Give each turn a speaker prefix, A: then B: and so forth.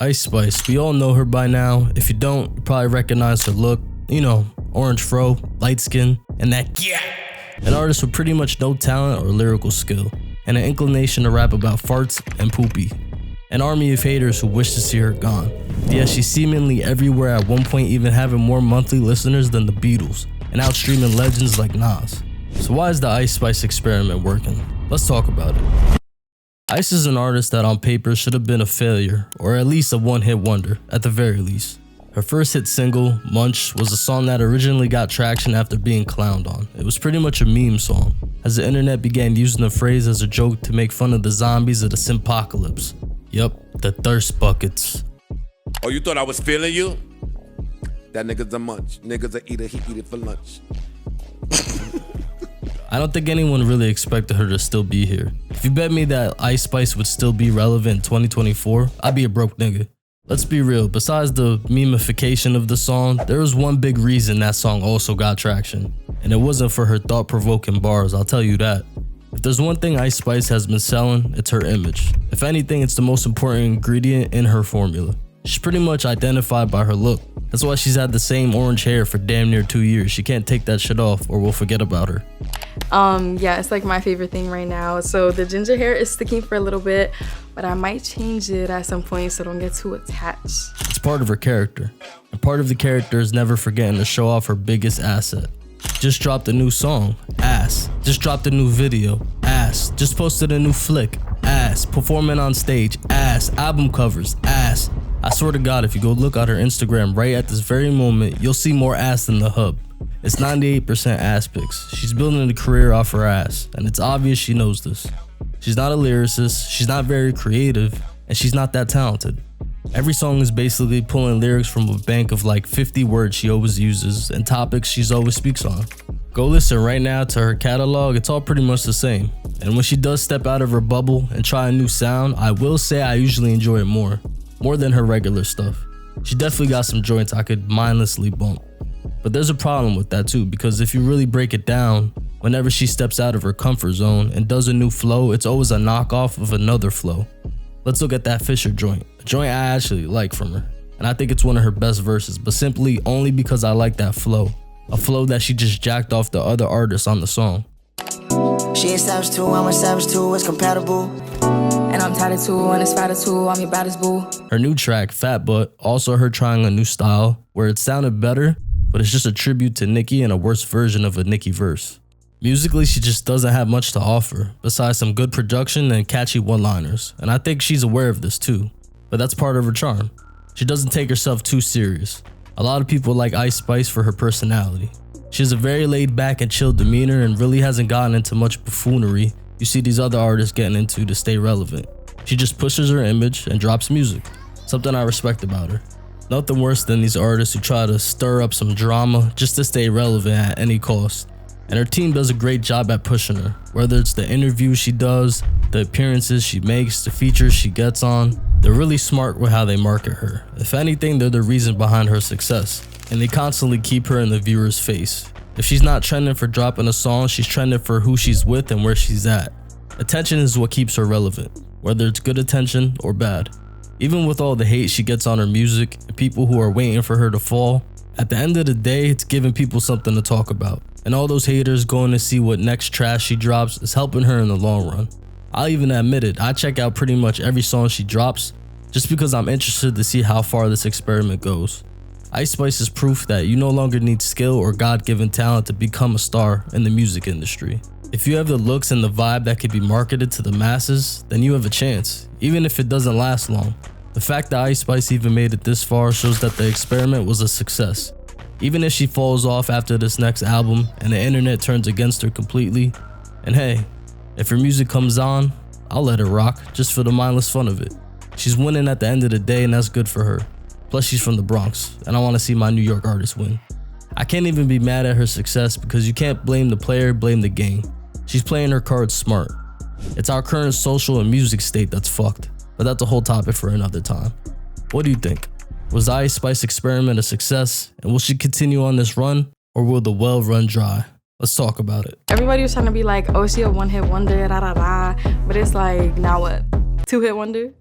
A: Ice Spice, we all know her by now. If you don't, you probably recognize her look. You know, orange fro, light skin, and that yeah. An artist with pretty much no talent or lyrical skill, and an inclination to rap about farts and poopy. An army of haters who wish to see her gone. Yet she's seemingly everywhere, at one point even having more monthly listeners than the Beatles, and outstreaming legends like Nas. So why is the Ice Spice experiment working? Let's talk about it. Ice is an artist that on paper should have been a failure, or at least a one-hit wonder, at the very least. Her first hit single, Munch, was a song that originally got traction after being clowned on. It was pretty much a meme song, as the internet began using the phrase as a joke to make fun of the zombies of the Simppocalypse. Yup, the thirst buckets.
B: Oh, you thought I was feeling you? That nigga's a munch. Nigga's a eater, he eat it for lunch.
A: I don't think anyone really expected her to still be here. If you bet me that Ice Spice would still be relevant in 2024, I'd be a broke nigga. Let's be real, besides the memification of the song, there was one big reason that song also got traction. And it wasn't for her thought-provoking bars, I'll tell you that. If there's one thing Ice Spice has been selling, it's her image. If anything, it's the most important ingredient in her formula. She's pretty much identified by her look. That's why she's had the same orange hair for damn near 2 years. She can't take that shit off or we'll forget about her.
C: Yeah, it's like my favorite thing right now. So the ginger hair is sticking for a little bit, but I might change it at some point, so don't get too attached.
A: It's part of her character. And part of the character is never forgetting to show off her biggest asset. Just dropped a new song, ass. Just dropped a new video, ass. Just posted a new flick, ass. Performing on stage, ass. Album covers, ass. I swear to God, if you go look at her Instagram right at this very moment, you'll see more ass than the hub. It's 98% ass pics. She's building a career off her ass, and it's obvious she knows this. She's not a lyricist, she's not very creative, and she's not that talented. Every song is basically pulling lyrics from a bank of like 50 words she always uses and topics she's always speaks on. Go listen right now to her catalog, it's all pretty much the same. And when she does step out of her bubble and try a new sound, I will say I usually enjoy it more than her regular stuff. She definitely got some joints I could mindlessly bump. But there's a problem with that too, because if you really break it down, whenever she steps out of her comfort zone and does a new flow, it's always a knockoff of another flow. Let's look at that Fisher joint, a joint I actually like from her. And I think it's one of her best verses, but simply only because I like that flow. A flow that she just jacked off the other artists on the song.
D: She a savage too, I'm a savage too, it's compatible.
E: And I'm tired too, and it's fatter too, I'm your baddest boo.
A: Her new track, Fat Butt, also her trying a new style, where it sounded better, but it's just a tribute to Nicki and a worse version of a Nicki verse. Musically, she just doesn't have much to offer, besides some good production and catchy one-liners, and I think she's aware of this too, but that's part of her charm. She doesn't take herself too serious. A lot of people like Ice Spice for her personality. She has a very laid-back and chill demeanor and really hasn't gotten into much buffoonery you see these other artists getting into to stay relevant. She just pushes her image and drops music, something I respect about her. Nothing worse than these artists who try to stir up some drama just to stay relevant at any cost. And her team does a great job at pushing her, whether it's the interviews she does, the appearances she makes, the features she gets on. They're really smart with how they market her. If anything, they're the reason behind her success, and they constantly keep her in the viewer's face. If she's not trending for dropping a song, she's trending for who she's with and where she's at. Attention is what keeps her relevant, whether it's good attention or bad. Even with all the hate she gets on her music and people who are waiting for her to fall, at the end of the day, it's giving people something to talk about. And all those haters going to see what next trash she drops is helping her in the long run. I'll even admit it, I check out pretty much every song she drops just because I'm interested to see how far this experiment goes. Ice Spice is proof that you no longer need skill or God-given talent to become a star in the music industry. If you have the looks and the vibe that could be marketed to the masses, then you have a chance, even if it doesn't last long. The fact that Ice Spice even made it this far shows that the experiment was a success. Even if she falls off after this next album and the internet turns against her completely, and hey, if her music comes on, I'll let her rock just for the mindless fun of it. She's winning at the end of the day and that's good for her. Plus she's from the Bronx and I want to see my New York artist win. I can't even be mad at her success because you can't blame the player, blame the game. She's playing her cards smart. It's our current social and music state that's fucked, but that's a whole topic for another time. What do you think? Was the Ice Spice experiment a success, and will she continue on this run, or will the well run dry? Let's talk about it.
C: Everybody was trying to be like, oh, she a one-hit wonder, da da da. But it's like, now what? Two-hit wonder?